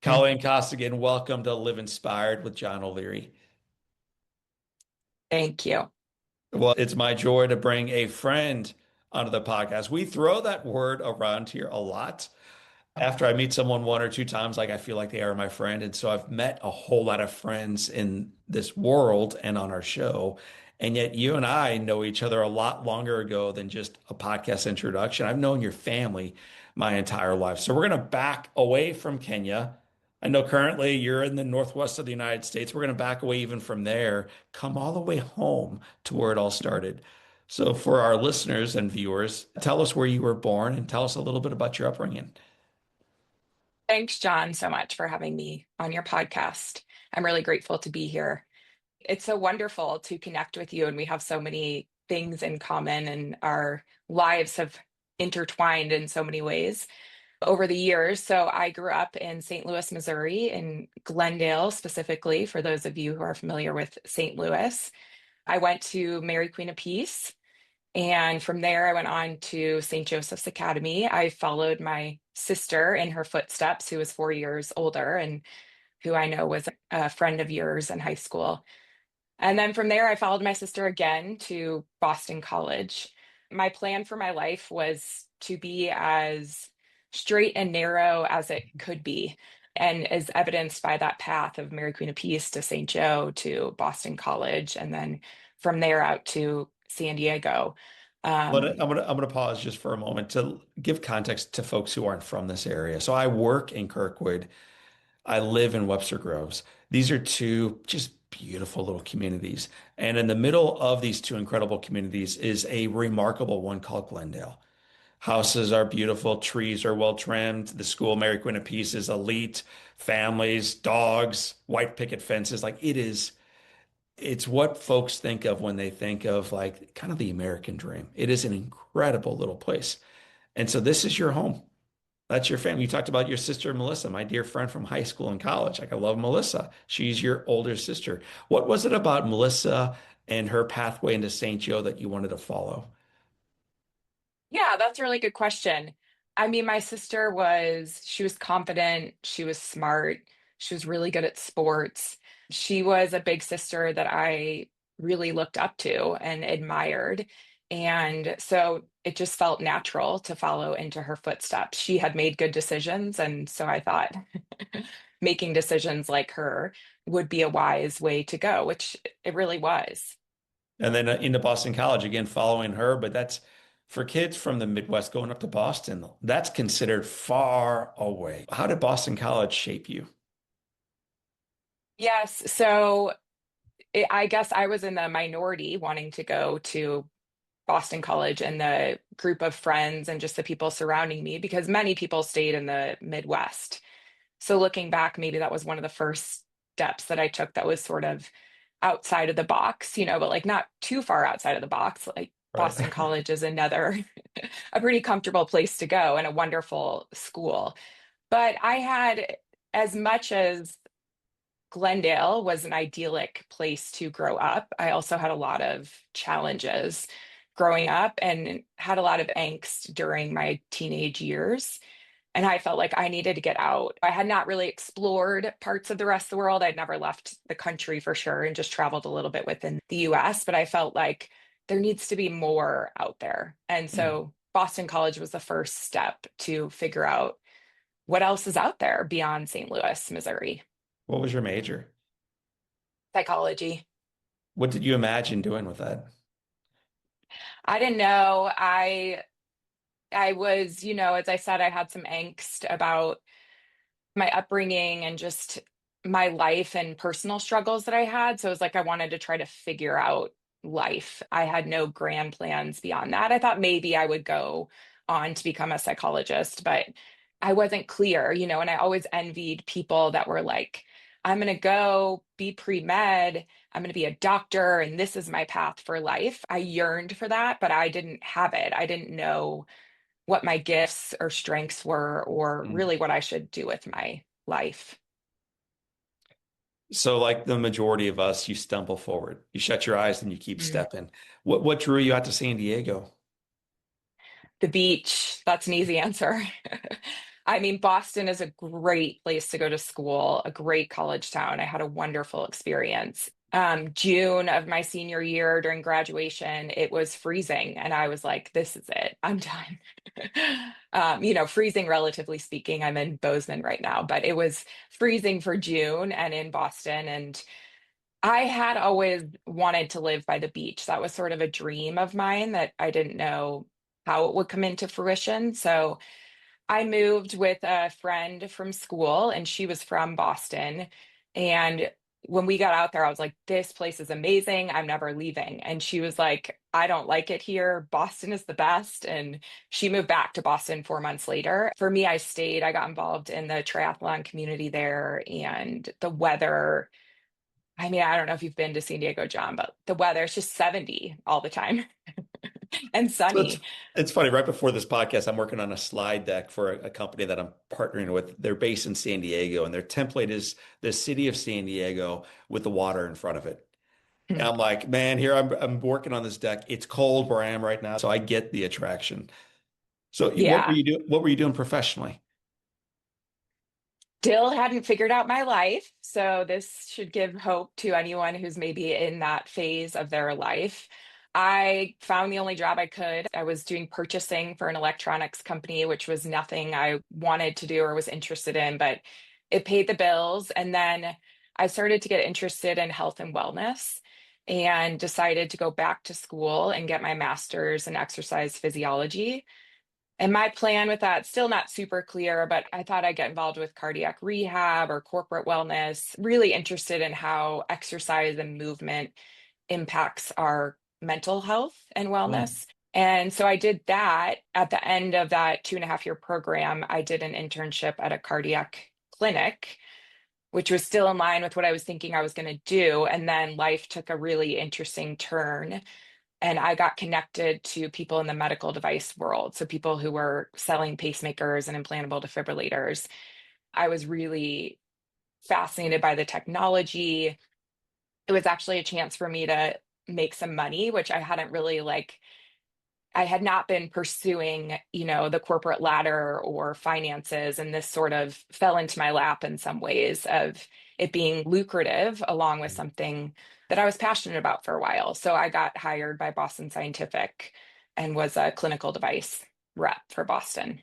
Colleen Costigan, welcome to Live Inspired with John O'Leary. Thank you. Well, it's my joy to bring a friend onto the podcast. We throw that word around here a lot. After I meet someone one or two times, like I feel like they are my friend. And so I've met a whole lot of friends in this world and on our show. And yet you and I know each other a lot longer ago than just a podcast introduction. I've known your family my entire life. So we're going to back away from Kenya. I know currently you're in the northwest of the United States. We're going to back away even from there, come all the way home to where it all started. So for our listeners and viewers, tell us where you were born and tell us a little bit about your upbringing. Thanks, John, so much for having me on your podcast. I'm really grateful to be here. It's so wonderful to connect with you, and we have so many things in common, and our lives have intertwined in so many ways over the years. So, I grew up in St. Louis, Missouri, in Glendale specifically, for those of you who are familiar with St. Louis. I went to Mary Queen of Peace. And from there, I went on to St. Joseph's Academy. I followed my sister in her footsteps, who was 4 years older and who I know was a friend of yours in high school. And then from there, I followed my sister again to Boston College. My plan for my life was to be as straight and narrow as it could be, and as evidenced by that path of Mary Queen of Peace to St. Joe to Boston College, and then from there out to San Diego. Um, I'm gonna pause just for a moment to give context to folks who aren't from this area. So I work in Kirkwood. I live in Webster Groves. These are two just beautiful little communities. And in the middle of these two incredible communities is a remarkable one called Glendale. Houses are beautiful, trees are well trimmed. The school, Mary Queen of Peace, is elite. Families, dogs, white picket fences. It's what folks think of when they think of like kind of the American dream. It is an incredible little place. And so this is your home. That's your family. You talked about your sister, Melissa, my dear friend from high school and college. Like I love Melissa. She's your older sister. What was it about Melissa and her pathway into St. Joe that you wanted to follow? yeah, that's a really good question. I mean, my sister she was confident, she was smart, she was really good at sports. She was a big sister that I really looked up to and admired. And so it just felt natural to follow into her footsteps. She had made good decisions. And so I thought making decisions like her would be a wise way to go, which it really was. And then into Boston College, again, following her. But that's for kids from the Midwest going up to Boston, that's considered far away. How did Boston College shape you? Yes. So I guess I was in the minority wanting to go to Boston College, and the group of friends and just the people surrounding me, because many people stayed in the Midwest. So looking back, maybe that was one of the first steps that I took that was sort of outside of the box, but like not too far outside of the box. Like Right. Boston College is another, a pretty comfortable place to go and a wonderful school. But I had, as much as Glendale was an idyllic place to grow up, I also had a lot of challenges growing up and had a lot of angst during my teenage years. And I felt like I needed to get out. I had not really explored parts of the rest of the world. I'd never left the country for sure and just traveled a little bit within the US, but I felt like there needs to be more out there. And Mm. so Boston College was the first step to figure out what else is out there beyond St. Louis, Missouri. What was your major? Psychology. What did you imagine doing with that? I didn't know. I was, as I said, I had some angst about my upbringing and just my life and personal struggles that I had. So it was like I wanted to try to figure out life. I had no grand plans beyond that. I thought maybe I would go on to become a psychologist, but I wasn't clear, and I always envied people that were like, I'm going to go be pre-med, I'm going to be a doctor, and this is my path for life. I yearned for that, but I didn't have it. I didn't know what my gifts or strengths were, or Mm. really what I should do with my life. So, like the majority of us, you stumble forward. You shut your eyes and you keep Mm. stepping. What drew you out to San Diego? The beach, that's an easy answer. I mean, Boston is a great place to go to school, a great college town. I had a wonderful experience. June of my senior year during graduation, it was freezing, and I was like, this is it. I'm done. Freezing, relatively speaking. I'm in Bozeman right now, but it was freezing for June and in Boston. And I had always wanted to live by the beach. That was sort of a dream of mine that I didn't know how it would come into fruition. So I moved with a friend from school, and she was from Boston. And when we got out there, I was like, this place is amazing. I'm never leaving. And she was like, I don't like it here. Boston is the best. And she moved back to Boston 4 months later. For me, I stayed. I got involved in the triathlon community there, and the weather. I mean, I don't know if you've been to San Diego, John, but the weather is just 70 all the time and So sunny. it's funny. Right before this podcast, I'm working on a slide deck for a company that I'm partnering with. They're based in San Diego, and their template is the city of San Diego with the water in front of it. And I'm like, man, here I'm working on this deck. It's cold where I am right now, so I get the attraction. So what were Yeah. you doing? What were you doing professionally? Still hadn't figured out my life. So this should give hope to anyone who's maybe in that phase of their life. I found the only job I could. I was doing purchasing for an electronics company, which was nothing I wanted to do or was interested in, but it paid the bills. And then I started to get interested in health and wellness and decided to go back to school and get my master's in exercise physiology. And my plan with that, still not super clear, but I thought I'd get involved with cardiac rehab or corporate wellness, really interested in how exercise and movement impacts our mental health and Oh, wellness. And so I did that. At the end of that 2.5 year program, I did an internship at a cardiac clinic, which was still in line with what I was thinking I was going to do. And then life took a really interesting turn, and I got connected to people in the medical device world. So people who were selling pacemakers and implantable defibrillators. I was really fascinated by the technology. It was actually a chance for me to make some money, which I hadn't really I had not been pursuing, the corporate ladder or finances, and this sort of fell into my lap in some ways of it being lucrative along with something that I was passionate about for a while. So I got hired by Boston Scientific and was a clinical device rep for Boston.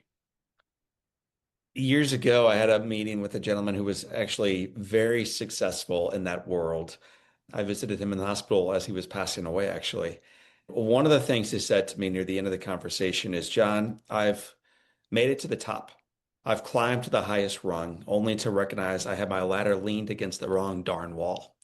years ago, I had a meeting with a gentleman who was actually very successful in that world. I visited him in the hospital as he was passing away, actually. One of the things he said to me near the end of the conversation is, John, I've made it to the top. I've climbed to the highest rung, only to recognize I had my ladder leaned against the wrong darn wall.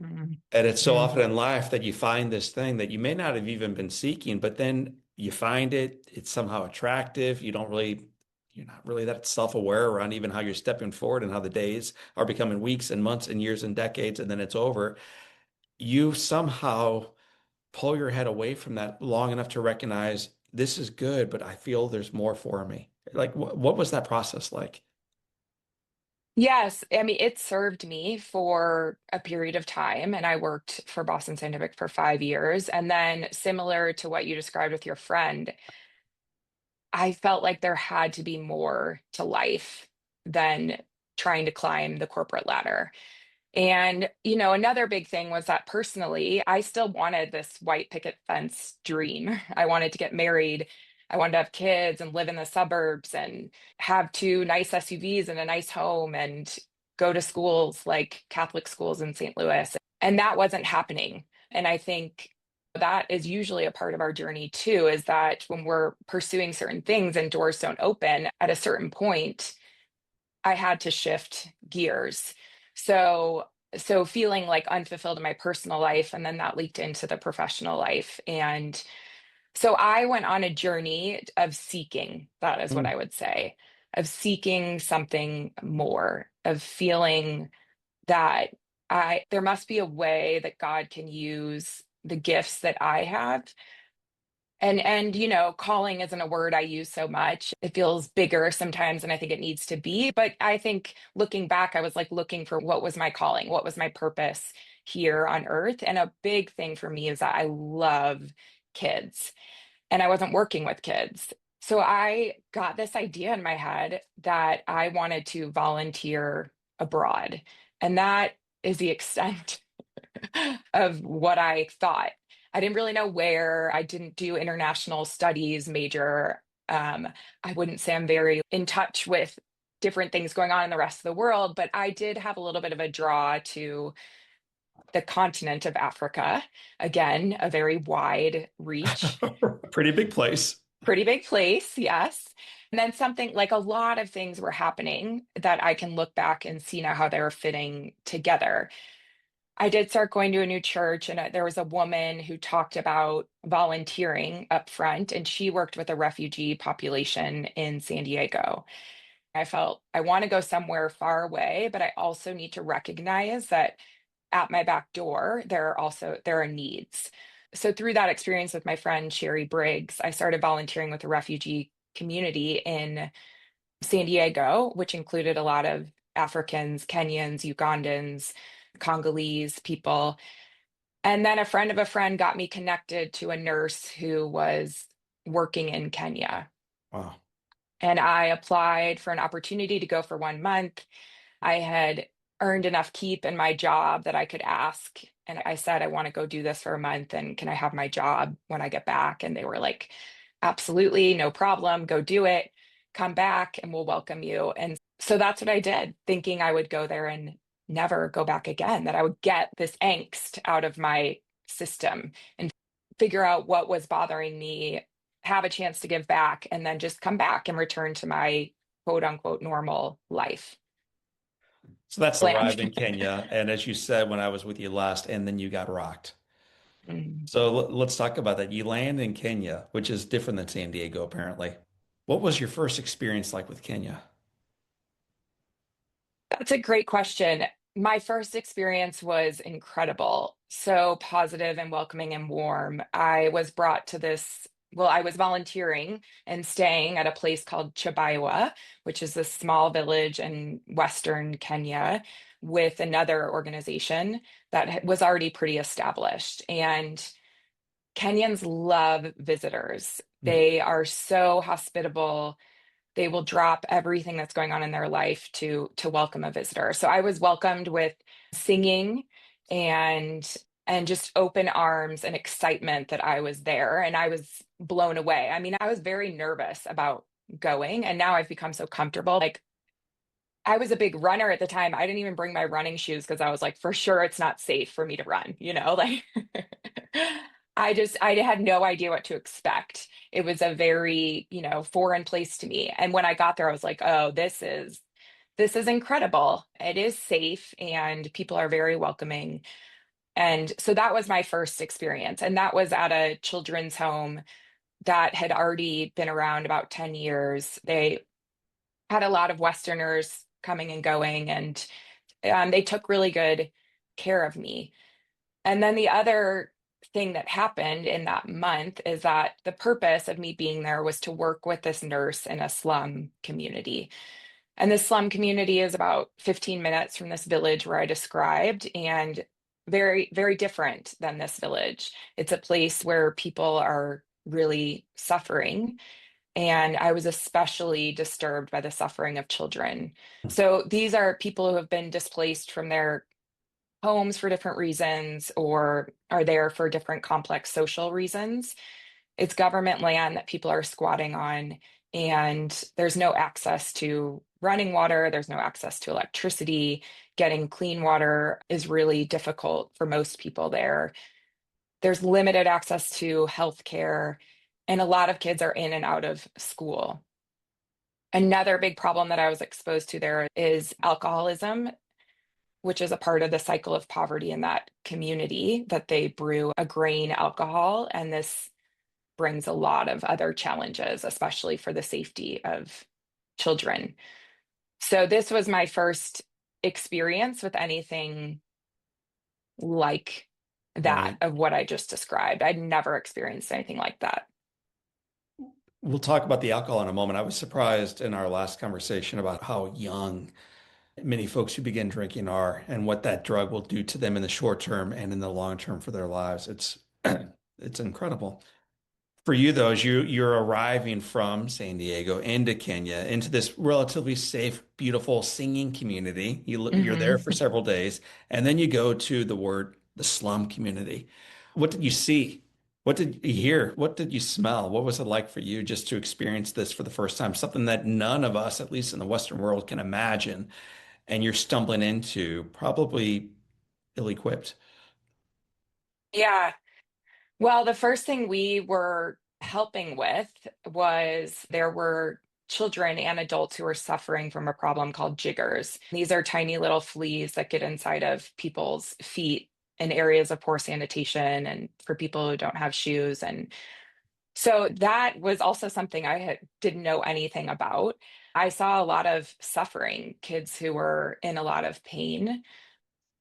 Mm, And it's so mm. often in life that you find this thing that you may not have even been seeking, but then you find it, it's somehow attractive. You're not really that self-aware around even how you're stepping forward and how the days are becoming weeks and months and years and decades, and then it's over. You somehow pull your head away from that long enough to recognize this is good, but I feel there's more for me. Like, what was that process like? Yes, I mean, it served me for a period of time, and I worked for Boston Scientific for 5 years. And then, similar to what you described with your friend, I felt like there had to be more to life than trying to climb the corporate ladder. And, another big thing was that personally, I still wanted this white picket fence dream. I wanted to get married. I wanted to have kids and live in the suburbs and have two nice SUVs and a nice home and go to schools like Catholic schools in St. Louis. And that wasn't happening. And I think that is usually a part of our journey too, is that when we're pursuing certain things and doors don't open at a certain point, I had to shift gears. So feeling like unfulfilled in my personal life, and then that leaked into the professional life. And so I went on a journey of seeking, that is what I Mm. would say, of seeking something more, of feeling that I there must be a way that God can use the gifts that I have. And calling isn't a word I use so much. It feels bigger sometimes than I think it needs to be. But I think looking back, I was like looking for what was my calling, what was my purpose here on earth. And a big thing for me is that I love kids, and I wasn't working with kids. So I got this idea in my head that I wanted to volunteer abroad. And that is the extent of what I thought. I didn't really know where. I didn't do international studies major. I wouldn't say I'm very in touch with different things going on in the rest of the world, but I did have a little bit of a draw to the continent of Africa. Again, a very wide reach. Pretty big place. Pretty big place, yes. And then something like a lot of things were happening that I can look back and see now how they were fitting together. I did start going to a new church, and there was a woman who talked about volunteering up front, and she worked with a refugee population in San Diego. I felt I want to go somewhere far away, but I also need to recognize that at my back door, there are needs. So through that experience with my friend Sherry Briggs, I started volunteering with the refugee community in San Diego, which included a lot of Africans, Kenyans, Ugandans, Congolese people. And then a friend of a friend got me connected to a nurse who was working in Kenya. Wow. And I applied for an opportunity to go for 1 month. I had earned enough keep in my job that I could ask. And I said, I want to go do this for a month. And can I have my job when I get back? And they were like, absolutely, no problem. Go do it. Come back and we'll welcome you. And so that's what I did, thinking I would go there and never go back again, that I would get this angst out of my system and figure out what was bothering me, have a chance to give back, and then just come back and return to my quote unquote normal life. So that's Land. arrived in Kenya. And as you said, when I was with you last, and then you got rocked. Mm. So let's talk about that. You land in Kenya, which is different than San Diego, apparently. What was your first experience like with Kenya? That's a great question. My first experience was incredible, so positive and welcoming and warm. I was brought to this, well, I was volunteering and staying at a place called Chabaywa, which is a small village in Western Kenya with another organization that was already pretty established. And Kenyans love visitors. Mm. They are so hospitable. They will drop everything that's going on in their life to welcome a visitor. So I was welcomed with singing and and just open arms and excitement that I was there, and I was blown away. I mean, I was very nervous about going, and now I've become so comfortable. Like, I was a big runner at the time. I didn't even bring my running shoes because I was like, for sure it's not safe for me to run, like I had no idea what to expect. It was a very, foreign place to me. And when I got there, I was like, oh, this is incredible. It is safe and people are very welcoming. And so that was my first experience. And that was at a children's home that had already been around about 10 years. They had a lot of Westerners coming and going, and they took really good care of me. And then the other thing that happened in that month is that the purpose of me being there was to work with this nurse in a slum community. And this slum community is about 15 minutes from this village where I described, and very, very different than this village. It's a place where people are really suffering, and I was especially disturbed by the suffering of children. So these are people who have been displaced from their homes for different reasons or are there for different complex social reasons. It's government land that people are squatting on, and there's no access to running water, there's no access to electricity. Getting clean water is really difficult for most people there. There's limited access to healthcare, and a lot of kids are in and out of school. Another big problem that I was exposed to there is alcoholism, which is a part of the cycle of poverty in that community, that they brew a grain alcohol. And this brings a lot of other challenges, especially for the safety of children. So, this was my first experience with anything like that, Right. of what I just described. I'd never experienced anything like that. We'll talk about the alcohol in a moment. I was surprised in our last conversation about how young many folks who begin drinking are and what that drug will do to them in the short term and in the long term for their lives. It's it's incredible. For you though, as you're arriving from San Diego into Kenya, into this relatively safe, beautiful singing community, you're there Hmm. for several days, and then you go to the slum community. What did you see? What did you hear? What did you smell? What was it like for you just to experience this for the first time? Something that none of us, at least in the Western world, can imagine, and you're stumbling into probably ill-equipped. Yeah. Well, the first thing we were helping with was there were children and adults who were suffering from a problem called jiggers. These are tiny little fleas that get inside of people's feet in areas of poor sanitation and for people who don't have shoes. And so that was also something didn't know anything about. I saw a lot of suffering, kids who were in a lot of pain,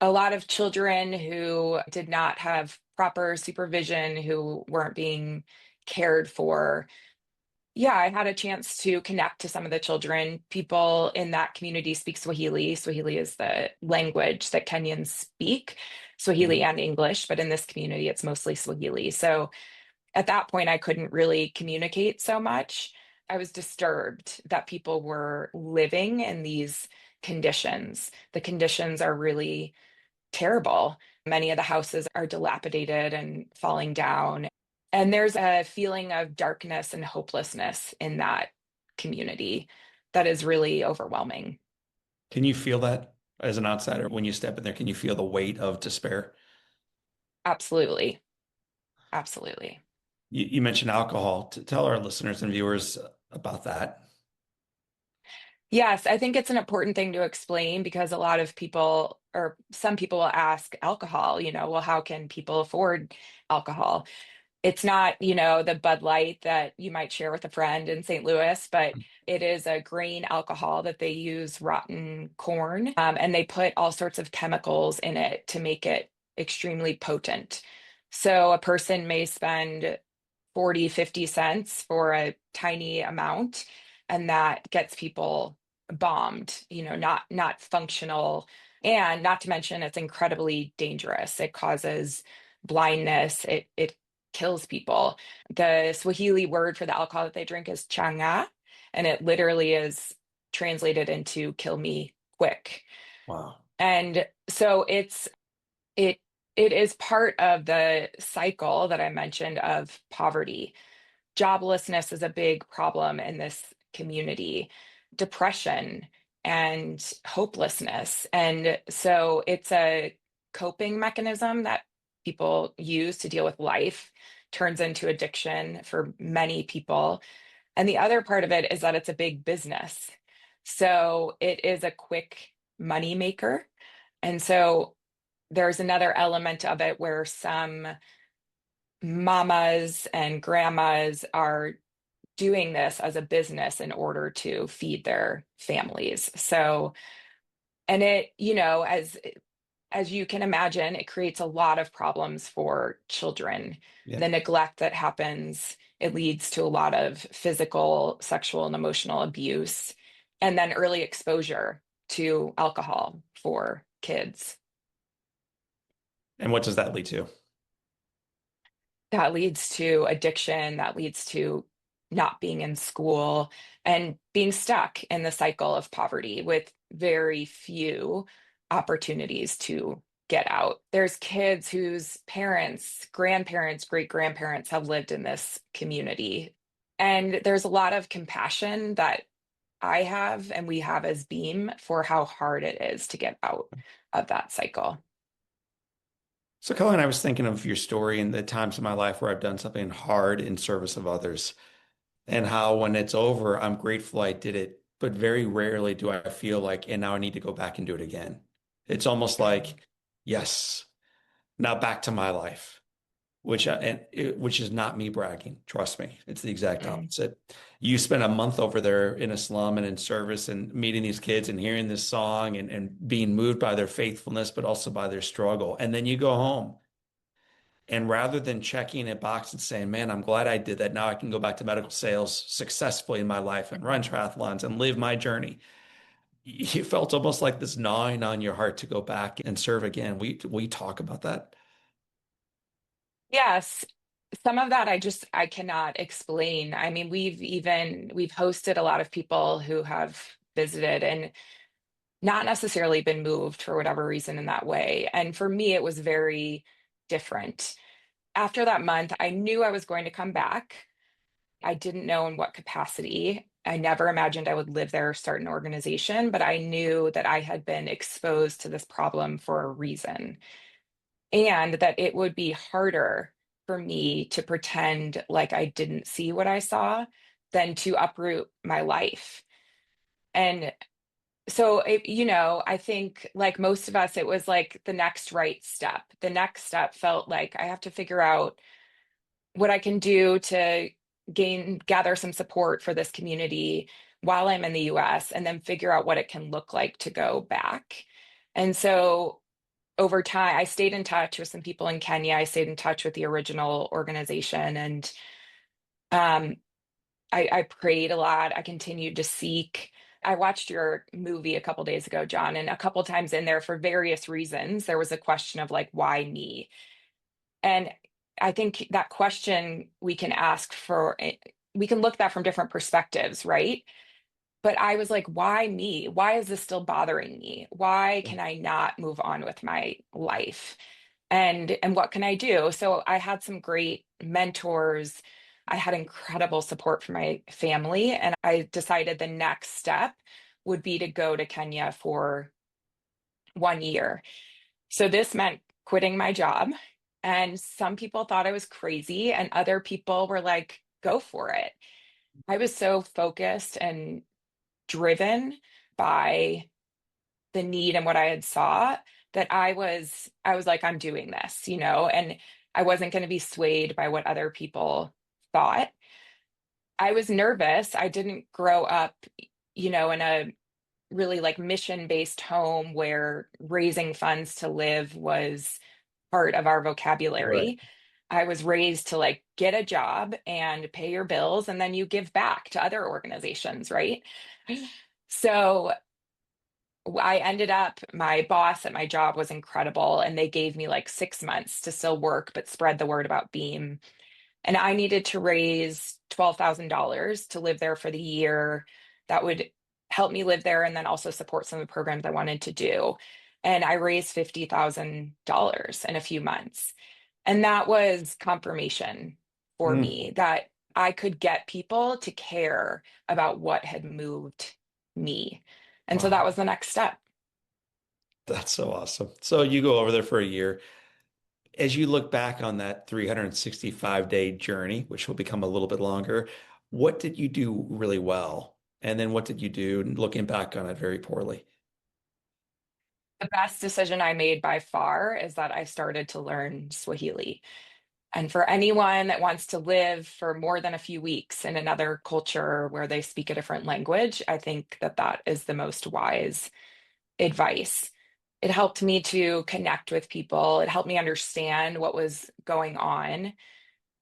a lot of children who did not have proper supervision, who weren't being cared for. Yeah, I had a chance to connect to some of the children. People in that community speak Swahili. Swahili is the language that Kenyans speak, Swahili Mhm. and English, but in this community, it's mostly Swahili. So at that point, I couldn't really communicate so much. I was disturbed that people were living in these conditions. The conditions are really terrible. Many of the houses are dilapidated and falling down. And there's a feeling of darkness and hopelessness in that community that is really overwhelming. Can you feel that as an outsider when you step in there? Can you feel the weight of despair? Absolutely. Absolutely. You mentioned alcohol. Tell our listeners and viewers about that. Yes, I think it's an important thing to explain because a lot of people, or some people will ask alcohol, well, how can people afford alcohol? It's not, the Bud Light that you might share with a friend in St. Louis, but it is a grain alcohol that they use rotten corn, and they put all sorts of chemicals in it to make it extremely potent. So a person may spend 40, 50 cents for a tiny amount, and that gets people bombed, not functional. And not to mention it's incredibly dangerous. It causes blindness. It kills people. The Swahili word for the alcohol that they drink is changa, and it literally is translated into kill me quick. Wow. And so it it is part of the cycle that I mentioned of poverty. Joblessness is a big problem in this community, depression and hopelessness. And so it's a coping mechanism that people use to deal with life, turns into addiction for many people. And the other part of it is that it's a big business. So it is a quick money maker. And so there's another element of it where some mamas and grandmas are doing this as a business in order to feed their families. So, and it, as you can imagine, it creates a lot of problems for children. Yeah. The neglect that happens, it leads to a lot of physical, sexual, and emotional abuse, and then early exposure to alcohol for kids. And what does that lead to? That leads to addiction, that leads to not being in school and being stuck in the cycle of poverty with very few opportunities to get out. There's kids whose parents, grandparents, great grandparents have lived in this community. And there's a lot of compassion that I have and we have as Beam for how hard it is to get out of that cycle. So, Colin, I was thinking of your story and the times in my life where I've done something hard in service of others, and how when it's over, I'm grateful I did it, but very rarely do I feel like, and now I need to go back and do it again. It's almost Mhm. like, yes, now back to my life. Which is not me bragging. Trust me, it's the exact Mm. opposite. You spend a month over there in a slum and in service and meeting these kids and hearing this song and being moved by their faithfulness, but also by their struggle. And then you go home. And rather than checking a box and saying, man, I'm glad I did that. Now I can go back to medical sales successfully in my life and run triathlons and live my journey. You felt almost like this gnawing on your heart to go back and serve again. We talk about that. Yes. some of that I cannot explain. I mean, we've hosted a lot of people who have visited and not necessarily been moved for whatever reason in that way. And for me, it was very different. After that month, I knew I was going to come back. I didn't know in what capacity. I never imagined I would live there, start an organization, but I knew that I had been exposed to this problem for a reason and that it would be harder for me to pretend like I didn't see what I saw than to uproot my life. And so, I think like most of us, it was like the next right step. The next step felt like I have to figure out what I can do to gather some support for this community while I'm in the US, and then figure out what it can look like to go back. And so over time, I stayed in touch with some people in Kenya. I stayed in touch with the original organization, and um, I prayed a lot. I continued to seek. I watched your movie a couple days ago, John, and a couple times in there, for various reasons, there was a question of like, why me? And I think that question we can ask for, we can look at that from different perspectives, right? But I was like, why me? Why is this still bothering me? Why can I not move on with my life? And what can I do? So I had some great mentors. I had incredible support from my family, and I decided the next step would be to go to Kenya for 1 year. So this meant quitting my job. And some people thought I was crazy, and other people were like, go for it. I was so focused and driven by the need and what I had saw that I was like, I'm doing this, and I wasn't going to be swayed by what other people thought. I was nervous. I didn't grow up, in a really like mission-based home where raising funds to live was part of our Right. vocabulary. I was raised to like get a job and pay your bills, and then you give back to other organizations, right? So I ended up, my boss at my job was incredible, and they gave me like 6 months to still work, but spread the word about Beam. And I needed to raise $12,000 to live there for the year. That would help me live there and then also support some of the programs I wanted to do. And I raised $50,000 in a few months. And that was confirmation for Mm. me that I could get people to care about what had moved me. And so that Wow. was the next step. That's so awesome. So you go over there for a year. As you look back on that 365-day journey, which will become a little bit longer, what did you do really well? And then what did you do looking back on it very poorly? The best decision I made by far is that I started to learn Swahili. And for anyone that wants to live for more than a few weeks in another culture where they speak a different language, I think that that is the most wise advice. It helped me to connect with people. It helped me understand what was going on.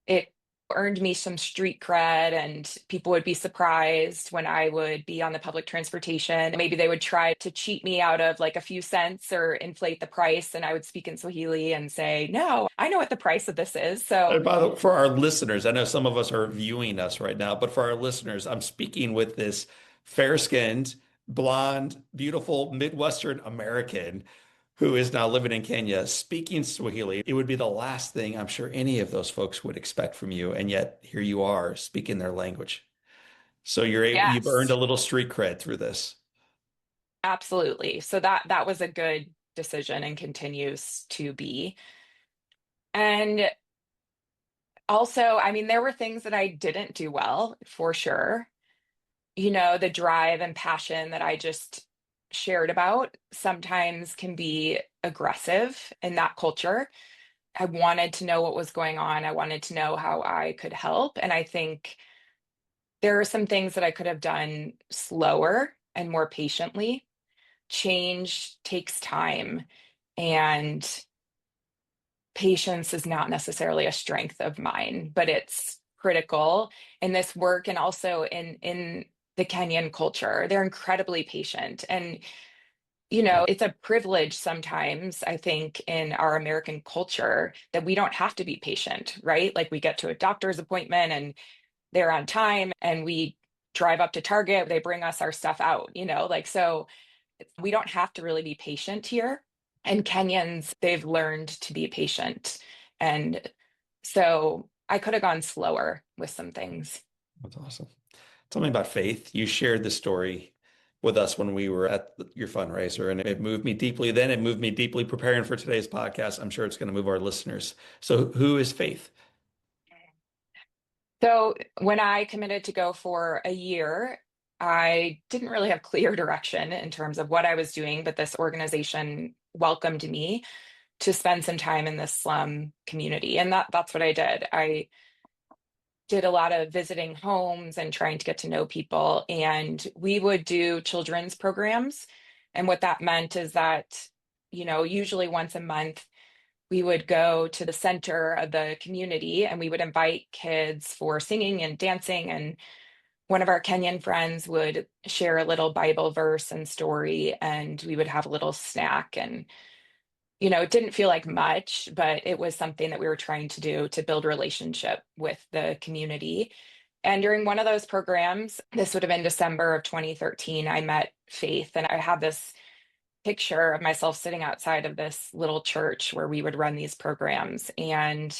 It earned me some street cred, and people would be surprised when I would be on the public transportation. Maybe they would try to cheat me out of like a few cents or inflate the price, and I would speak in Swahili and say, "No, I know what the price of this is." So, And by the for our listeners, I know some of us are viewing us right now, but for our listeners, I'm speaking with this fair-skinned, blonde, beautiful Midwestern American who is now living in Kenya, speaking Swahili. It would be the last thing I'm sure any of those folks would expect from you, and yet here you are speaking their language. So you've earned a yes, little street cred through this. absolutely. So that was a good decision and continues to be. And also, I mean, there were things that I didn't do well, for sure. The drive and passion that I just shared about sometimes can be aggressive in that culture. I wanted to know what was going on. I wanted to know how I could help. And I think there are some things that I could have done slower and more patiently. Change takes time, and patience is not necessarily a strength of mine, but it's critical in this work and also in the Kenyan culture. They're incredibly patient. And Yeah. It's a privilege sometimes, I think, in our American culture that we don't have to be patient, right? Like we get to a doctor's appointment and they're on time and we drive up to Target, they bring us our stuff out, like so we don't have to really be patient here. And Kenyans, they've learned to be patient. And so I could have gone slower with some things. That's awesome. Tell me about faith. You shared the story with us when we were at your fundraiser, and it moved me deeply then. It moved me deeply preparing for today's podcast. I'm sure it's going to move our listeners. So, who is Faith? So when I committed to go for a year, I didn't really have clear direction in terms of what I was doing, but this organization welcomed me to spend some time in this slum community. And that's what I did. I did a lot of visiting homes and trying to get to know people. And we would do children's programs. And what that meant is that, usually once a month, we would go to the center of the community and we would invite kids for singing and dancing. And one of our Kenyan friends would share a little Bible verse and story, and we would have a little snack. And it didn't feel like much, but it was something that we were trying to do to build relationship with the community. And during one of those programs, this would have been December of 2013, I met Faith, and I have this picture of myself sitting outside of this little church where we would run these programs. And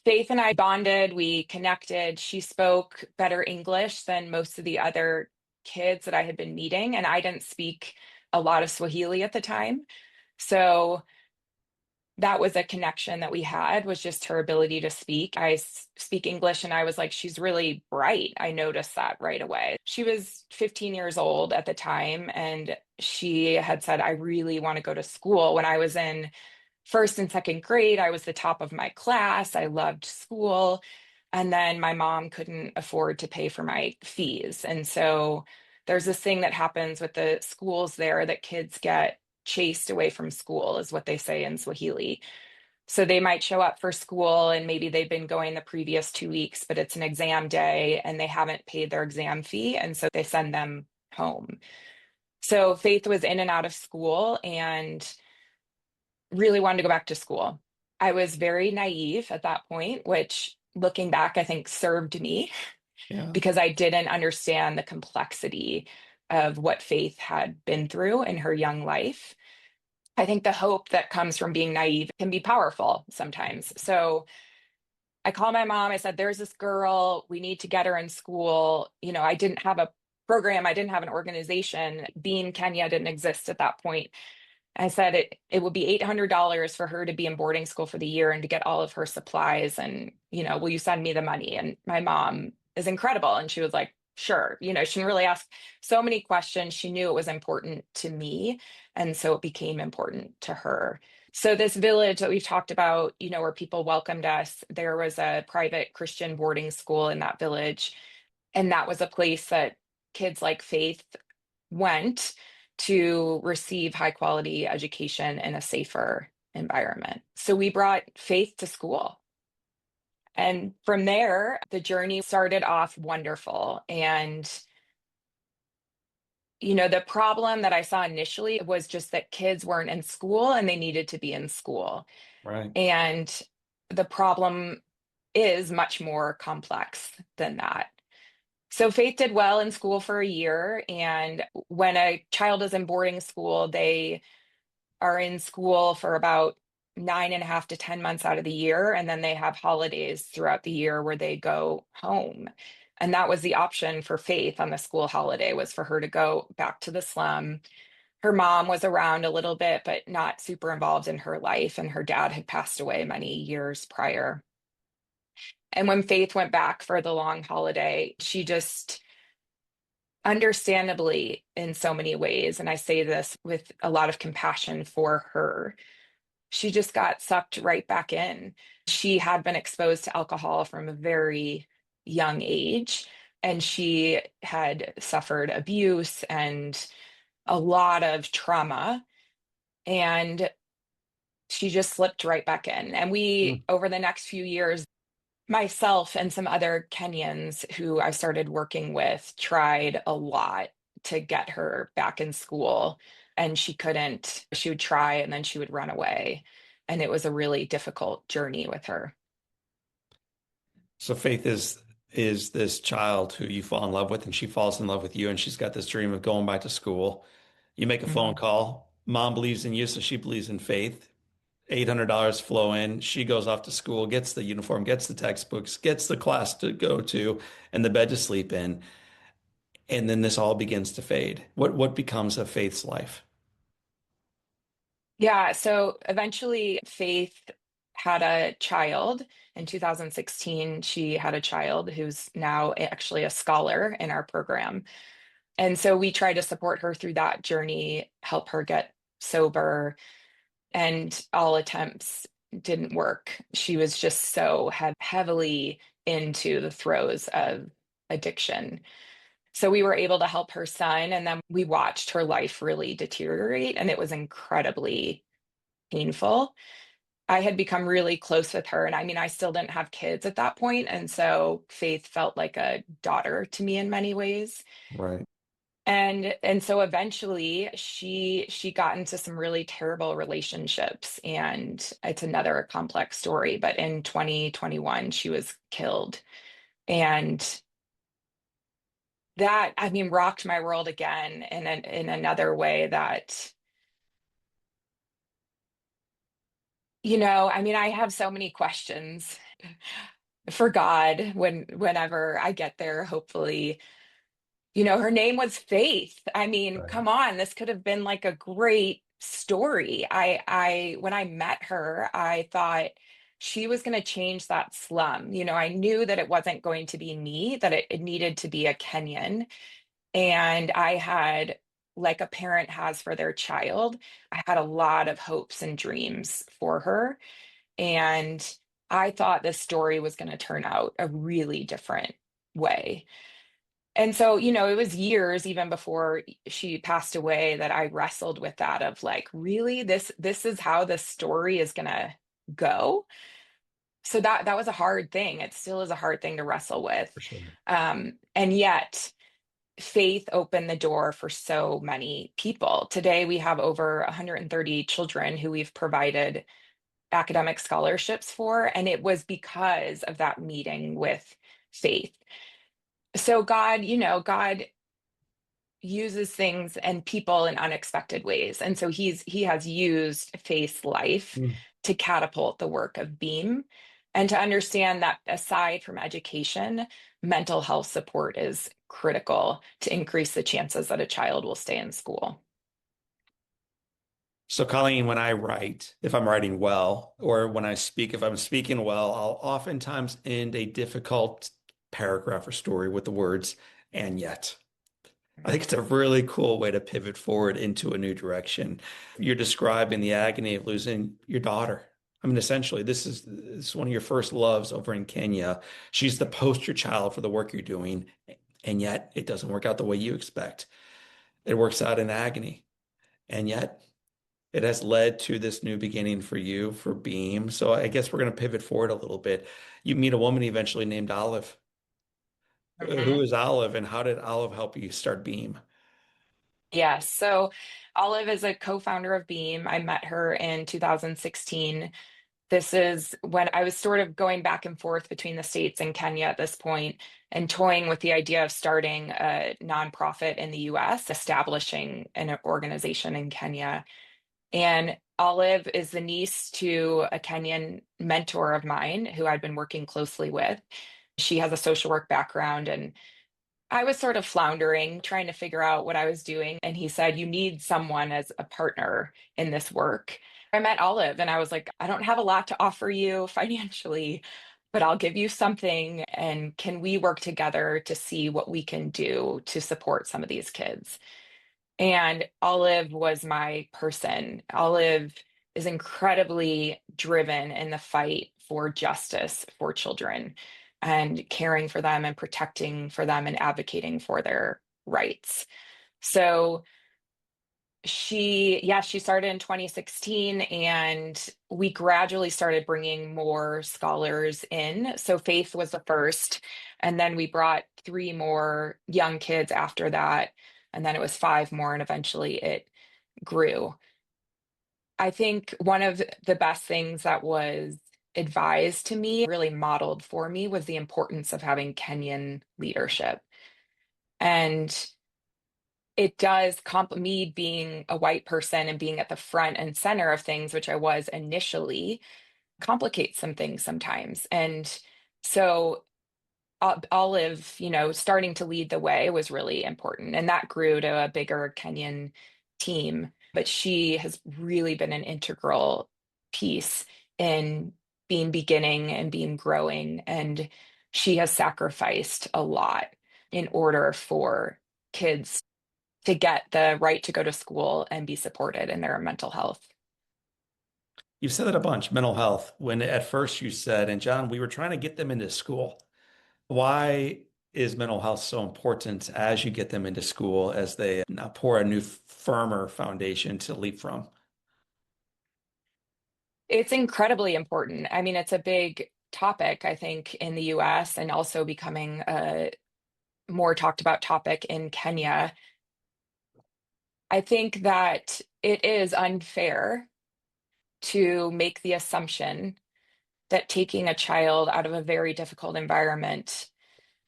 Faith and I bonded, we connected. She spoke better English than most of the other kids that I had been meeting, and I didn't speak a lot of Swahili at the time. So that was a connection that we had, was just her ability to speak. Speak English and I was like, she's really bright. I noticed that right away. She was 15 years old at the time and she had said, I really want to go to school. When I was in first and second grade, I was the top of my class. I loved school. And then my mom couldn't afford to pay for my fees. And so there's this thing that happens with the schools there that kids get chased away from school, is what they say in Swahili. So they might show up for school and maybe they've been going the previous 2 weeks, but it's an exam day and they haven't paid their exam fee. And so they send them home. So Faith was in and out of school and really wanted to go back to school. I was very naive at that point, which looking back, I think served me Yeah. because I didn't understand the complexity of what Faith had been through in her young life. I think the hope that comes from being naive can be powerful sometimes. So I called my mom. I said, there's this girl. We need to get her in school. I didn't have a program, I didn't have an organization. Beam Kenya didn't exist at that point. I said it would be $800 for her to be in boarding school for the year and to get all of her supplies. And, will you send me the money? And my mom is incredible. And she was like, sure. She didn't really ask so many questions. She knew it was important to me. And so it became important to her. So this village that we've talked about, where people welcomed us, there was a private Christian boarding school in that village. And that was a place that kids like Faith went to receive high quality education in a safer environment. So we brought Faith to school. And from there, the journey started off wonderful. And, the problem that I saw initially was just that kids weren't in school and they needed to be in school. Right. And the problem is much more complex than that. So Faith did well in school for a year. And when a child is in boarding school, they are in school for about 9.5 to 10 months out of the year. And then they have holidays throughout the year where they go home. And that was the option for Faith on the school holiday, was for her to go back to the slum. Her mom was around a little bit, but not super involved in her life. And her dad had passed away many years prior. And when Faith went back for the long holiday, she just understandably, in so many ways, and I say this with a lot of compassion for her, she just got sucked right back in. She had been exposed to alcohol from a very young age, and she had suffered abuse and a lot of trauma. And she just slipped right back in. And we, Mm. over the next few years, myself and some other Kenyans who I started working with tried a lot to get her back in school. and she couldn't. She would try and then she would run away. And it was a really difficult journey with her. So Faith is this child who you fall in love with, and she falls in love with you, and she's got this dream of going back to school. You make a phone Mhm. call. Mom believes in you, so she believes in Faith. $800 flow in. She goes off to school, gets the uniform, gets the textbooks, gets the class to go to, and the bed to sleep in. And then this all begins to fade. What becomes of Faith's life? Yeah, so eventually Faith had a child. In 2016, she had a child who's now actually a scholar in our program. And so we try to support her through that journey, help her get sober, and all attempts didn't work. She was just so heavily into the throes of addiction. So we were able to help her son, and then we watched her life really deteriorate, and it was incredibly painful. I had become really close with her, and I mean, I still didn't have kids at that point, and so Faith felt like a daughter to me in many ways. Right. And so eventually she got into some really terrible relationships, and it's another complex story, but in 2021 she was killed. And that, I mean, rocked my world again in another way that, I mean, I have so many questions for God whenever I get there, hopefully. Her name was Faith. I mean, Right. come on, this could have been like a great story. When I met her, I thought she was going to change that slum. I knew that it wasn't going to be me, that it needed to be a Kenyan. And I had, like a parent has for their child, I had a lot of hopes and dreams for her. And I thought this story was going to turn out a really different way. And so, it was years even before she passed away that I wrestled with that of like, really, this is how this story is gonna go. So that was a hard thing. It still is a hard thing to wrestle with. For sure. And yet faith opened the door for so many people. Today we have over 130 children who we've provided academic scholarships for, and it was because of that meeting with faith. So God uses things and people in unexpected ways. And so he has used Faith's life Mm. to catapult the work of Beam, and to understand that aside from education, mental health support is critical to increase the chances that a child will stay in school. So, Colleen, when I write, if I'm writing well, or when I speak, if I'm speaking well, I'll oftentimes end a difficult paragraph or story with the words, and yet. I think it's a really cool way to pivot forward into a new direction. You're describing the agony of losing your daughter. I mean, essentially, this is one of your first loves over in Kenya. She's the poster child for the work you're doing, and yet it doesn't work out the way you expect. It works out in agony, and yet it has led to this new beginning for you, for Beam. So I guess we're going to pivot forward a little bit. You meet a woman eventually named Olive. Who Mhm. is Olive, and how did Olive help you start Beam? Yes. So Olive is a co-founder of Beam. I met her in 2016. This is when I was sort of going back and forth between the States and Kenya at this point, and toying with the idea of starting a nonprofit in the US, establishing an organization in Kenya. And Olive is the niece to a Kenyan mentor of mine who I'd been working closely with. She has a social work background, and I was sort of floundering, trying to figure out what I was doing. And he said, "You need someone as a partner in this work." I met Olive and I was like, "I don't have a lot to offer you financially, but I'll give you something. And can we work together to see what we can do to support some of these kids?" And Olive was my person. Olive is incredibly driven in the fight for justice for children, and caring for them and protecting for them and advocating for their rights. So she started in 2016, and we gradually started bringing more scholars in. So Faith was the first, and then we brought three more young kids after that, and then it was five more, and eventually it grew. I think one of the best things that was advised to me, really modeled for me, was the importance of having Kenyan leadership. And it does me being a white person and being at the front and center of things, which I was initially, complicate some things sometimes. And so Olive, starting to lead the way was really important. And that grew to a bigger Kenyan team. But she has really been an integral piece in being beginning and being growing. And she has sacrificed a lot in order for kids to get the right to go to school and be supported in their mental health. You've said it a bunch, mental health, when at first you said, and John, we were trying to get them into school. Why is mental health so important as you get them into school, as they now pour a new, firmer foundation to leap from? It's incredibly important. I mean, it's a big topic, I think, in the US and also becoming a more talked about topic in Kenya. I think that it is unfair to make the assumption that taking a child out of a very difficult environment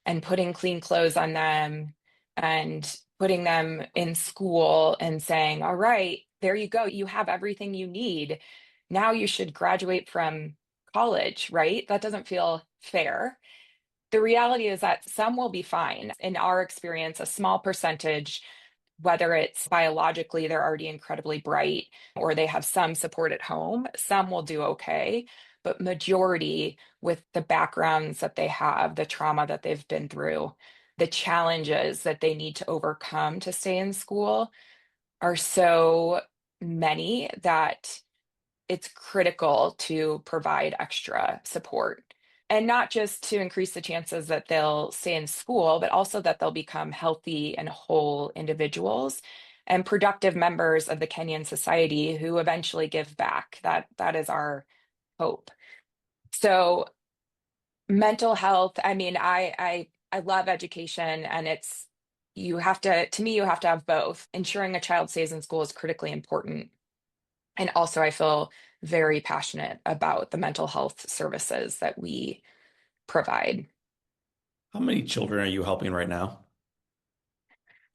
and putting clean clothes on them and putting them in school and saying, all right, there you go. You have everything you need. Now you should graduate from college, right? That doesn't feel fair. The reality is that some will be fine. In our experience, a small percentage, whether it's biologically they're already incredibly bright or they have some support at home, some will do okay. But majority, with the backgrounds that they have, the trauma that they've been through, the challenges that they need to overcome to stay in school are so many that it's critical to provide extra support. And not just to increase the chances that they'll stay in school, but also that they'll become healthy and whole individuals and productive members of the Kenyan society who eventually give back. That is our hope. So mental health, I mean, I love education, and it's you have to me, you have to have both. Ensuring a child stays in school is critically important. And also, I feel very passionate about the mental health services that we provide. How many children are you helping right now?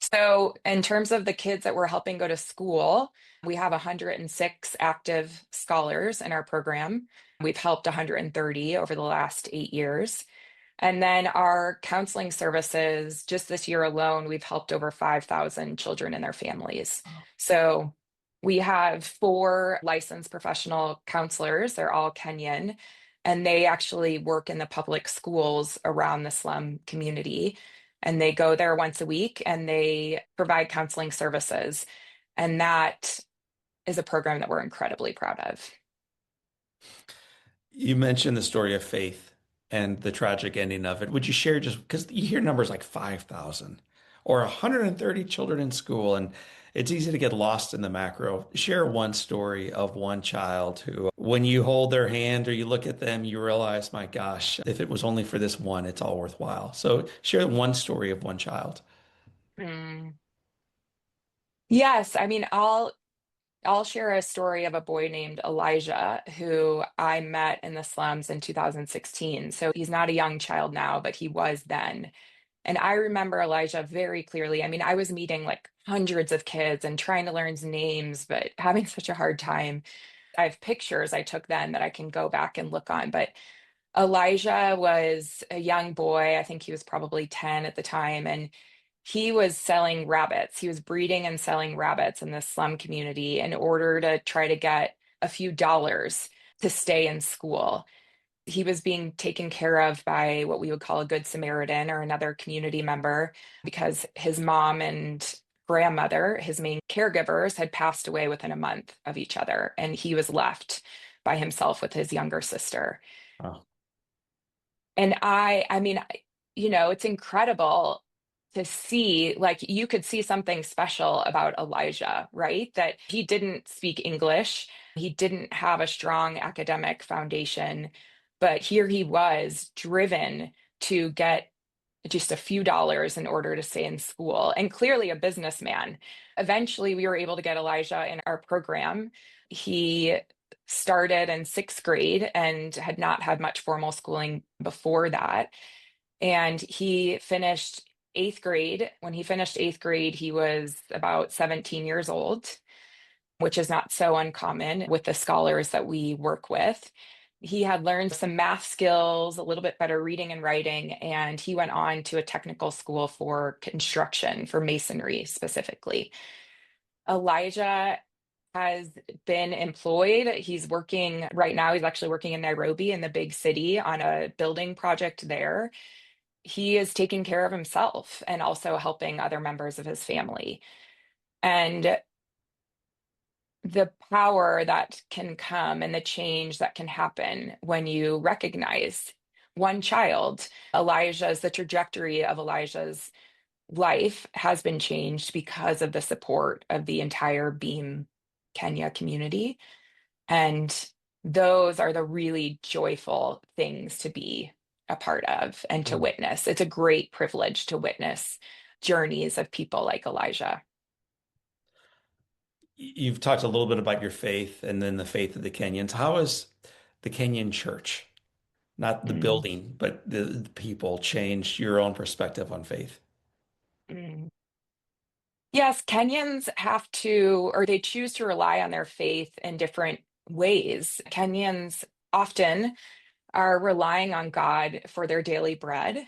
So, in terms of the kids that we're helping go to school, we have 106 active scholars in our program. We've helped 130 over the last 8 years. And then our counseling services, just this year alone, we've helped over 5,000 children and their families. So we have four licensed professional counselors. They're all Kenyan, and they actually work in the public schools around the slum community. And they go there once a week and they provide counseling services. And that is a program that we're incredibly proud of. You mentioned the story of faith and the tragic ending of it. Would you share, just because you hear numbers like 5,000 or 130 children in school, and it's easy to get lost in the macro. Share one story of one child who, when you hold their hand or you look at them, you realize, my gosh, if it was only for this one, it's all worthwhile. So share one story of one child. Mm. Yes, I mean, I'll share a story of a boy named Elijah who I met in the slums in 2016. So he's not a young child now, but he was then. And I remember Elijah very clearly. I mean, I was meeting like hundreds of kids and trying to learn names, but having such a hard time. I have pictures I took then that I can go back and look on. But Elijah was a young boy. I think he was probably 10 at the time. And he was selling rabbits. He was breeding and selling rabbits in this slum community in order to try to get a few dollars to stay in school. He was being taken care of by what we would call a good Samaritan or another community member because his mom and grandmother, his main caregivers, had passed away within a month of each other, and he was left by himself with his younger sister. Wow. And I mean, it's incredible to see, like, you could see something special about Elijah, right? That he didn't speak English, he didn't have a strong academic foundation, but here he was driven to get just a few dollars in order to stay in school, and clearly a businessman. Eventually, we were able to get Elijah in our program. He started in sixth grade and had not had much formal schooling before that. And he finished eighth grade. When he finished eighth grade, he was about 17 years old, which is not so uncommon with the scholars that we work with. He had learned some math skills, a little bit better reading and writing, and he went on to a technical school for construction, for masonry specifically. Elijah has been employed. He's working right now, he's actually working in Nairobi in the big city on a building project there. He is taking care of himself and also helping other members of his family. And the power that can come and the change that can happen when you recognize one child. The trajectory of Elijah's life has been changed because of the support of the entire Beam Kenya community. And those are the really joyful things to be a part of and to Mm. witness. It's a great privilege to witness journeys of people like Elijah. You've talked a little bit about your faith and then the faith of the Kenyans. How has the Kenyan church, not the Mm, building, but the people, changed your own perspective on faith? mm. Yes, Kenyans have to, or they choose to rely on their faith in different ways. Kenyans often are relying on God for their daily bread,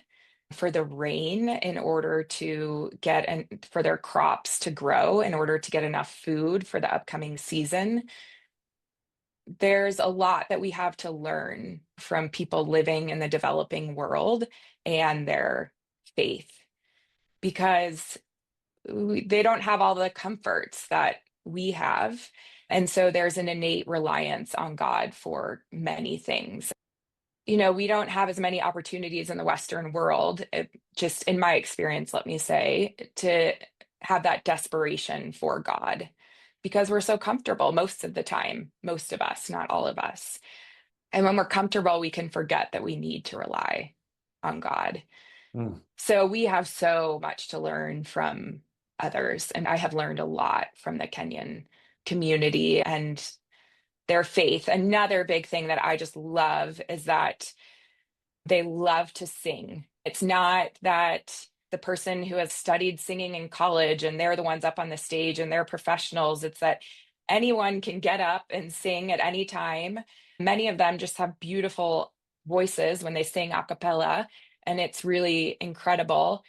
for the rain in order to get and for their crops to grow, in order to get enough food for the upcoming season. There's a lot that we have to learn from people living in the developing world and their faith because they don't have all the comforts that we have. And so there's an innate reliance on God for many things. We don't have as many opportunities in the Western world, just in my experience, let me say, to have that desperation for God because we're so comfortable most of the time, most of us, not all of us. And when we're comfortable, we can forget that we need to rely on God. Mm. So we have so much to learn from others. And I have learned a lot from the Kenyan community and their faith. Another big thing that I just love is that they love to sing. It's not that the person who has studied singing in college and they're the ones up on the stage and they're professionals. It's that anyone can get up and sing at any time. Many of them just have beautiful voices when they sing a cappella, and it's really incredible.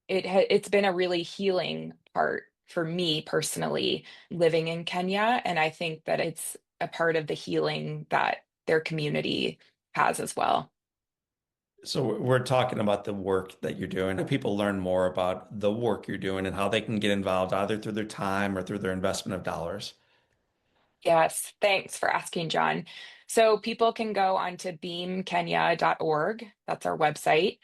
It's been a really healing part for me personally living in Kenya, and I think that it's a part of the healing that their community has as well. So we're talking about the work that you're doing. How do people learn more about the work you're doing and how they can get involved either through their time or through their investment of dollars? Yes, thanks for asking, John. So people can go onto beamkenya.org. That's our website.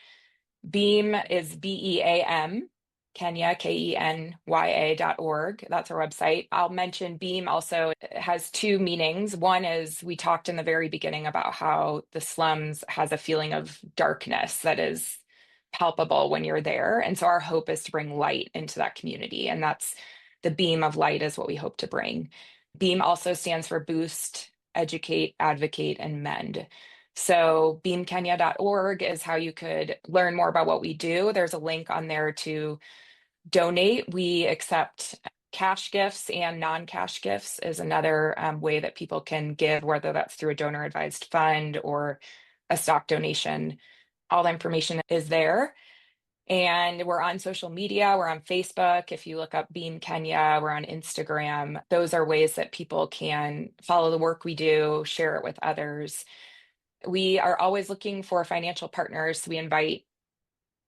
Beam is BEAM, Kenya, KENYA.org. That's our website. I'll mention Beam also has two meanings. One is we talked in the very beginning about how the slums has a feeling of darkness that is palpable when you're there. And so our hope is to bring light into that community. And that's the beam of light is what we hope to bring. Beam also stands for boost, educate, advocate, and mend. So beamkenya.org is how you could learn more about what we do. There's a link on there to donate. We accept cash gifts and non-cash gifts is another way that people can give, whether that's through a donor advised fund or a stock donation. All the information is there. And we're on social media. We're on Facebook. If you look up Beam Kenya, we're on Instagram. Those are ways that people can follow the work we do, share it with others. We are always looking for financial partners. We invite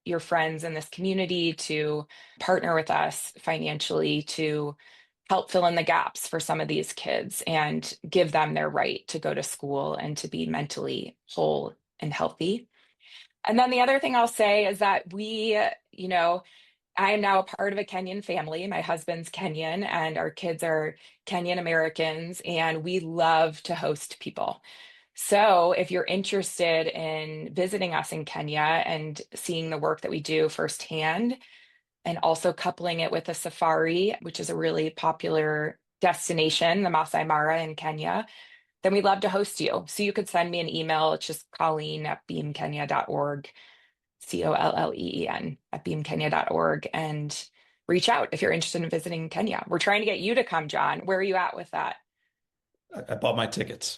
your friends in this community to partner with us financially to help fill in the gaps for some of these kids and give them their right to go to school and to be mentally whole and healthy. And then the other thing I'll say is that I am now a part of a Kenyan family. My husband's Kenyan and our kids are Kenyan Americans, and we love to host people. So, if you're interested in visiting us in Kenya and seeing the work that we do firsthand, and also coupling it with a safari, which is a really popular destination, the Masai Mara in Kenya, then we'd love to host you. So, you could send me an email. It's just Colleen@beamkenya.org, Colleen @beamkenya.org, and reach out if you're interested in visiting Kenya. We're trying to get you to come, John. Where are you at with that? I bought my tickets.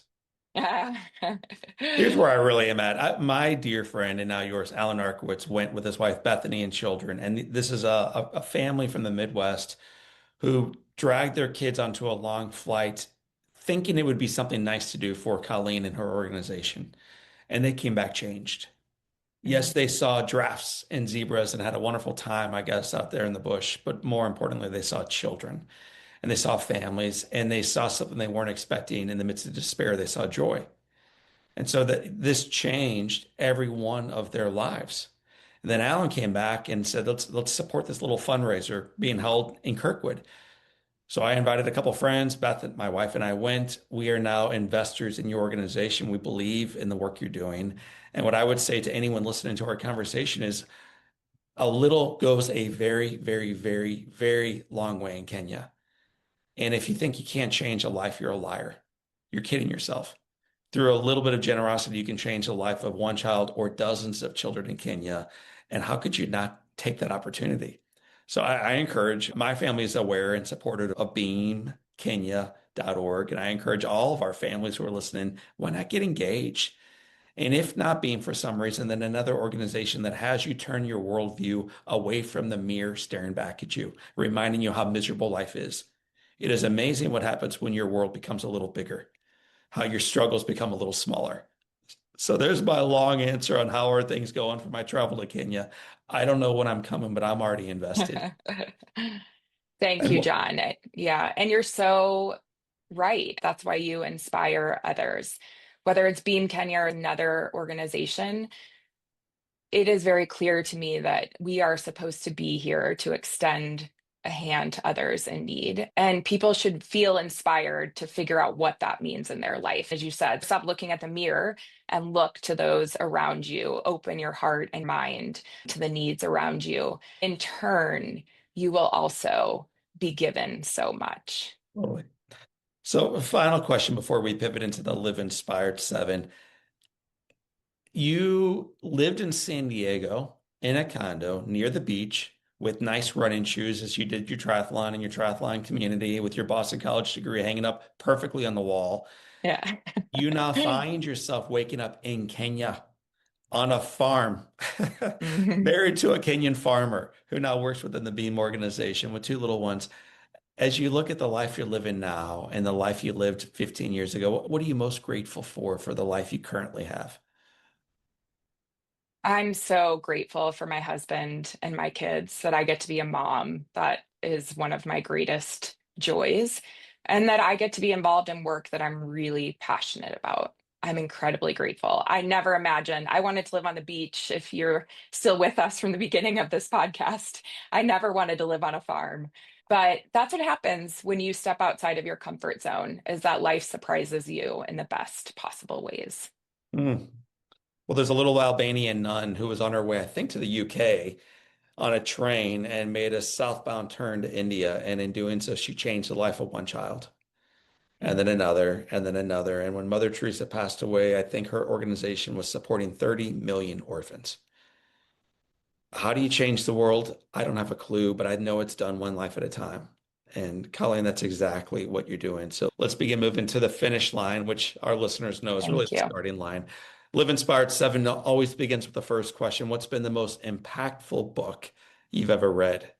Here's where I really am at. My dear friend and now yours, Alan Arkowitz, went with his wife Bethany and children. And this is a family from the Midwest who dragged their kids onto a long flight, thinking it would be something nice to do for Colleen and her organization. And they came back changed. Yes, they saw giraffes and zebras and had a wonderful time, I guess, out there in the bush. But more importantly, they saw children and they saw families and they saw something they weren't expecting in the midst of despair. They saw joy. And so that this changed every one of their lives. And then Alan came back and said, let's support this little fundraiser being held in Kirkwood. So I invited a couple of friends. Beth, my wife, and I went. We are now investors in your organization. We believe in the work you're doing. And what I would say to anyone listening to our conversation is a little goes a very, very, very, very long way in Kenya. And if you think you can't change a life, you're a liar. You're kidding yourself. Through a little bit of generosity, you can change the life of one child or dozens of children in Kenya. And how could you not take that opportunity? So I encourage my family is aware and supportive of beamkenya.org. And I encourage all of our families who are listening, why not get engaged? And if not Beam for some reason, then another organization that has you turn your worldview away from the mirror staring back at you, reminding you how miserable life is. It is amazing what happens when your world becomes a little bigger, how your struggles become a little smaller. So there's my long answer on how are things going for my travel to Kenya. I don't know when I'm coming, but I'm already invested. Thank And you, what, John. Yeah, and you're so right. That's why you inspire others. Whether it's Beam Kenya or another organization, it is very clear to me that we are supposed to be here to extend a hand to others in need. And people should feel inspired to figure out what that means in their life. As you said, stop looking at the mirror and look to those around you. Open your heart and mind to the needs around you. In turn, you will also be given so much. totally. So, a final question before we pivot into the Live Inspired 7. You lived in San Diego in a condo near the beach with nice running shoes as you did your triathlon in your triathlon community with your Boston College degree hanging up perfectly on the wall. Yeah. You now find yourself waking up in Kenya on a farm, Mhm. married to a Kenyan farmer who now works within the Beam organization with two little ones. As you look at the life you're living now and the life you lived 15 years ago, what are you most grateful for the life you currently have? I'm so grateful for my husband and my kids that I get to be a mom. That is one of my greatest joys, and that I get to be involved in work that I'm really passionate about. I'm incredibly grateful. I never imagined I wanted to live on the beach. If you're still with us from the beginning of this podcast, I never wanted to live on a farm. But that's what happens when you step outside of your comfort zone, is that life surprises you in the best possible ways. Hmm. Well, there's a little Albanian nun who was on her way, I think, to the UK on a train and made a southbound turn to India. And in doing so, she changed the life of one child and then another and then another. And when Mother Teresa passed away, I think her organization was supporting 30 million orphans. How do you change the world? I don't have a clue, but I know it's done one life at a time. And Colleen, that's exactly what you're doing. So let's begin moving to the finish line, which our listeners know is really Thank the you. starting line. Live Inspired 7 always begins with the first question. What's been the most impactful book you've ever read?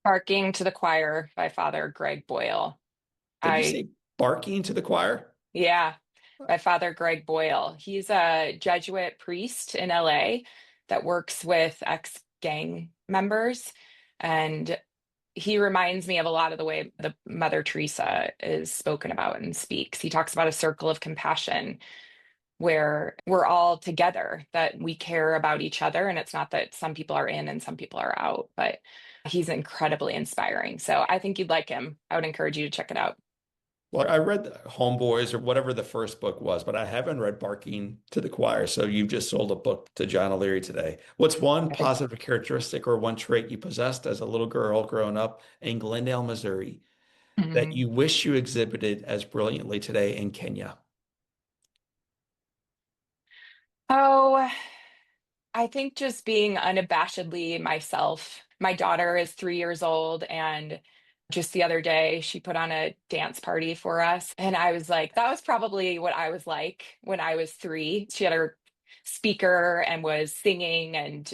Barking to the Choir by Father Greg Boyle. Did you I, say barking to the choir? yeah, by Father Greg Boyle. He's a Jesuit priest in LA that works with ex-gang members. And he reminds me of a lot of the way the Mother Teresa is spoken about and speaks. He talks about a circle of compassion where we're all together, that we care about each other. And it's not that some people are in and some people are out, but he's incredibly inspiring. So I think you'd like him. I would encourage you to check it out. Well, I read Homeboys or whatever the first book was, but I haven't read Barking to the Choir. So you've just sold a book to John O'Leary today. What's one positive characteristic or one trait you possessed as a little girl growing up in Glendale, Missouri, that Mhm. you wish you exhibited as brilliantly today in Kenya? Oh, I think just being unabashedly myself. My daughter is 3 years old, and just the other day, she put on a dance party for us. And I was like, that was probably what I was like when I was 3. She had her speaker and was singing and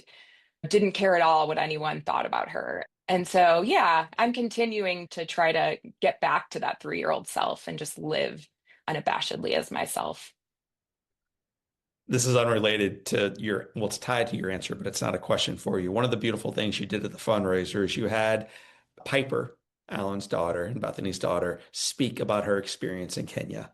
didn't care at all what anyone thought about her. And so, yeah, I'm continuing to try to get back to that 3-year-old self and just live unabashedly as myself. This is unrelated to your, well, it's tied to your answer, but it's not a question for you. One of the beautiful things you did at the fundraiser is you had Piper, Alan's daughter and Bethany's daughter, speak about her experience in Kenya.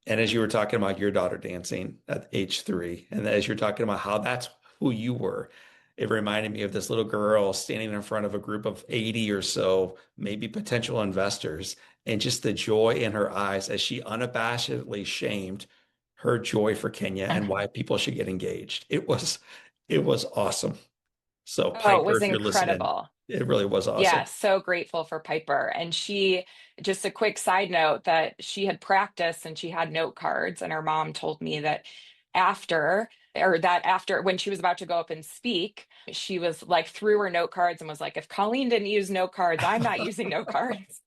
And as you were talking about your daughter dancing at age 3, and as you're talking about how that's who you were, it reminded me of this little girl standing in front of a group of 80 or so, maybe potential investors, and just the joy in her eyes as she unabashedly shamed her joy for Kenya and why people should get engaged. It was awesome. So Oh, it Piper, was if you're listening, incredible. it really was Yeah, awesome. so grateful for Piper. And just a quick side note that she had practiced and she had note cards. And her mom told me that after, when she was about to go up and speak, she was like, threw her note cards and was like, if Colleen didn't use note cards, I'm not using note cards.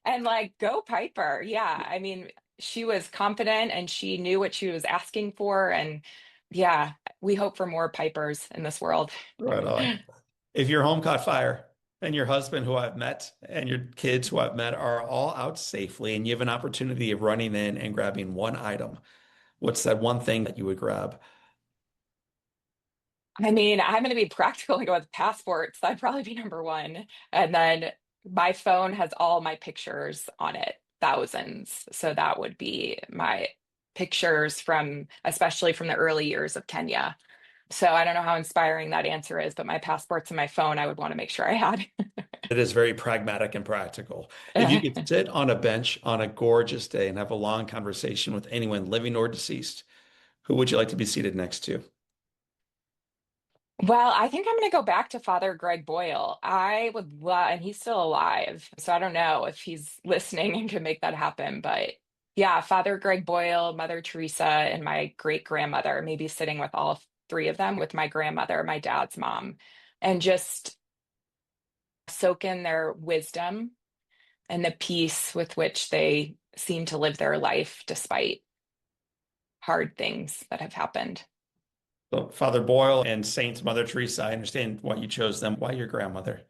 And like, go Piper. Yeah. I mean, she was confident and she knew what she was asking for. And yeah, we hope for more Pipers in this world. Right on. If your home caught fire and your husband, who I've met, and your kids, who I've met, are all out safely, and you have an opportunity of running in and grabbing one item, what's that one thing that you would grab? I mean, I'm going to be practical and go with passports. That'd probably be number one. And then my phone has all my pictures on it, thousands. So that would be my pictures from, especially from the early years of Kenya. So I don't know how inspiring that answer is, but my passports and my phone, I would want to make sure I had. It is very pragmatic and practical. If you could sit on a bench on a gorgeous day and have a long conversation with anyone, living or deceased, who would you like to be seated next to? Well, I think I'm going to go back to Father Greg Boyle. I would love, and he's still alive. So I don't know if he's listening and can make that happen. But yeah, Father Greg Boyle, Mother Teresa, and my great grandmother, maybe sitting with all three of them with my grandmother, my dad's mom, and just soak in their wisdom and the peace with which they seem to live their life despite hard things that have happened. So Father Boyle and Saint Mother Teresa, I understand why you chose them. Why your grandmother?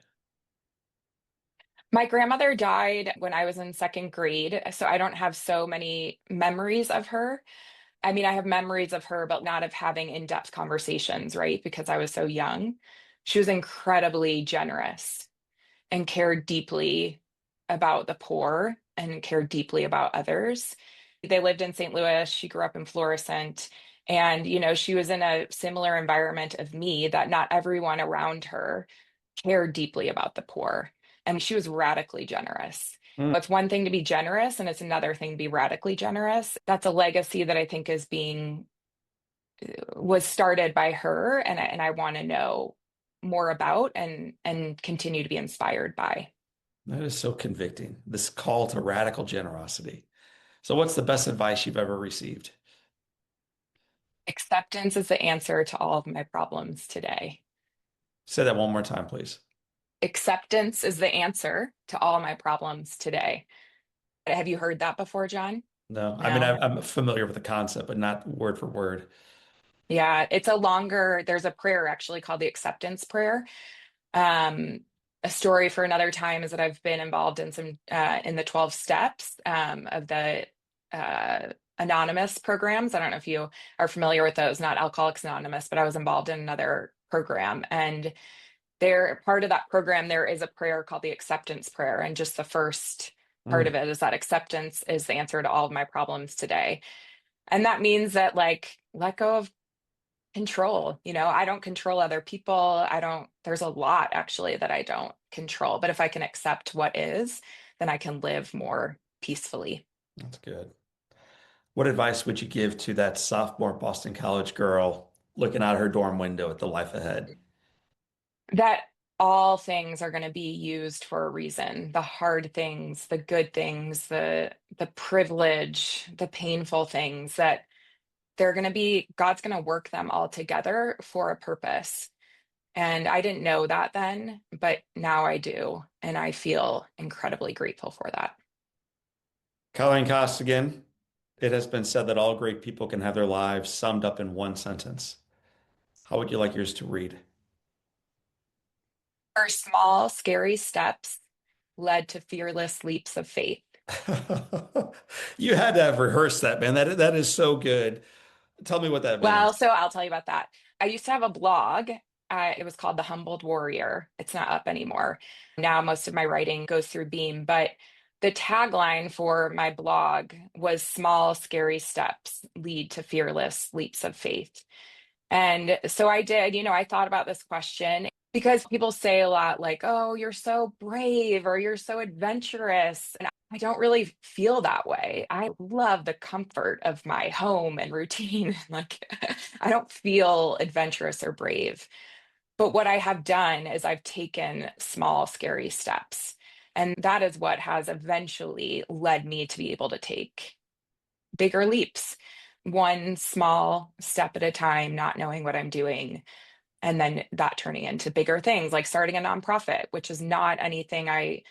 My grandmother died when I was in second grade, so I don't have so many memories of her. I mean, I have memories of her, but not of having in-depth conversations, right? Because I was so young. She was incredibly generous and cared deeply about the poor and cared deeply about others. They lived in St. Louis. She grew up in Florissant. And, she was in a similar environment of me that not everyone around her cared deeply about the poor. And she was radically generous. Mm. It's one thing to be generous, and it's another thing to be radically generous. That's a legacy that I think was started by her, and I want to know more about and continue to be inspired by. That is so convicting. This call to radical generosity. So what's the best advice you've ever received? Acceptance is the answer to all of my problems today. Say that one more time, please. Acceptance is the answer to all my problems today. Have you heard that before, John? No, I mean, No. I'm familiar with the concept, but not word for word. Yeah, there's a prayer actually called the acceptance prayer. Um, a story for another time is that I've been involved in in the 12 steps of the anonymous programs. I don't know if you are familiar with those, not Alcoholics Anonymous, but I was involved in another program. And there, part of that program, there is a prayer called the acceptance prayer. And just the first part Mm. of it is that acceptance is the answer to all of my problems today. And that means that, like, let go of control. I don't control other people. There's a lot actually that I don't control. But if I can accept what is, then I can live more peacefully. That's good. What advice would you give to that sophomore Boston College girl looking out her dorm window at the life ahead? That all things are going to be used for a reason. The hard things, the good things, the privilege, the painful things, that they're going to be, God's going to work them all together for a purpose. And I didn't know that then, but now I do. And I feel incredibly grateful for that. Colleen Costigan, it has been said that all great people can have their lives summed up in one sentence. How would you like yours to read? Our small, scary steps led to fearless leaps of faith. You had to have rehearsed that, man. That is so good. Tell me what that Well, means. so I'll tell you about that. I used to have a blog. It was called The Humbled Warrior. It's not up anymore. Now most of my writing goes through Beam, but the tagline for my blog was small, scary steps lead to fearless leaps of faith. And so I did, I thought about this question because people say a lot like, oh, you're so brave or you're so adventurous. And I don't really feel that way. I love the comfort of my home and routine. Like, I don't feel adventurous or brave. But what I have done is I've taken small, scary steps. And that is what has eventually led me to be able to take bigger leaps, one small step at a time, not knowing what I'm doing. And then that turning into bigger things like starting a nonprofit, which is not anything I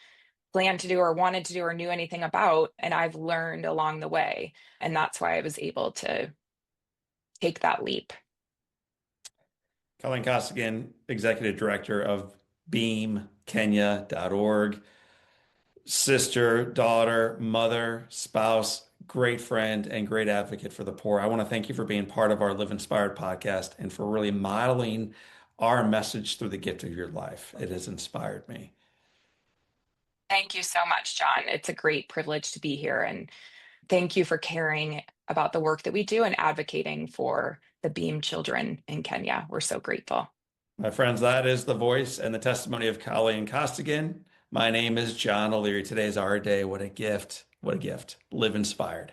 planned to do or wanted to do or knew anything about. And I've learned along the way. And that's why I was able to take that leap. Colleen Costigan, Executive Director of beamkenya.org, sister, daughter, mother, spouse, great friend, and great advocate for the poor. I want to thank you for being part of our Live Inspired podcast and for really modeling our message through the gift of your life. It has inspired me. Thank you so much, John. It's a great privilege to be here. And thank you for caring about the work that we do and advocating for the Beam children in Kenya. We're so grateful. My friends, that is the voice and the testimony of Colleen Costigan. My name is John O'Leary. Today is our day. What a gift. What a gift. Live inspired.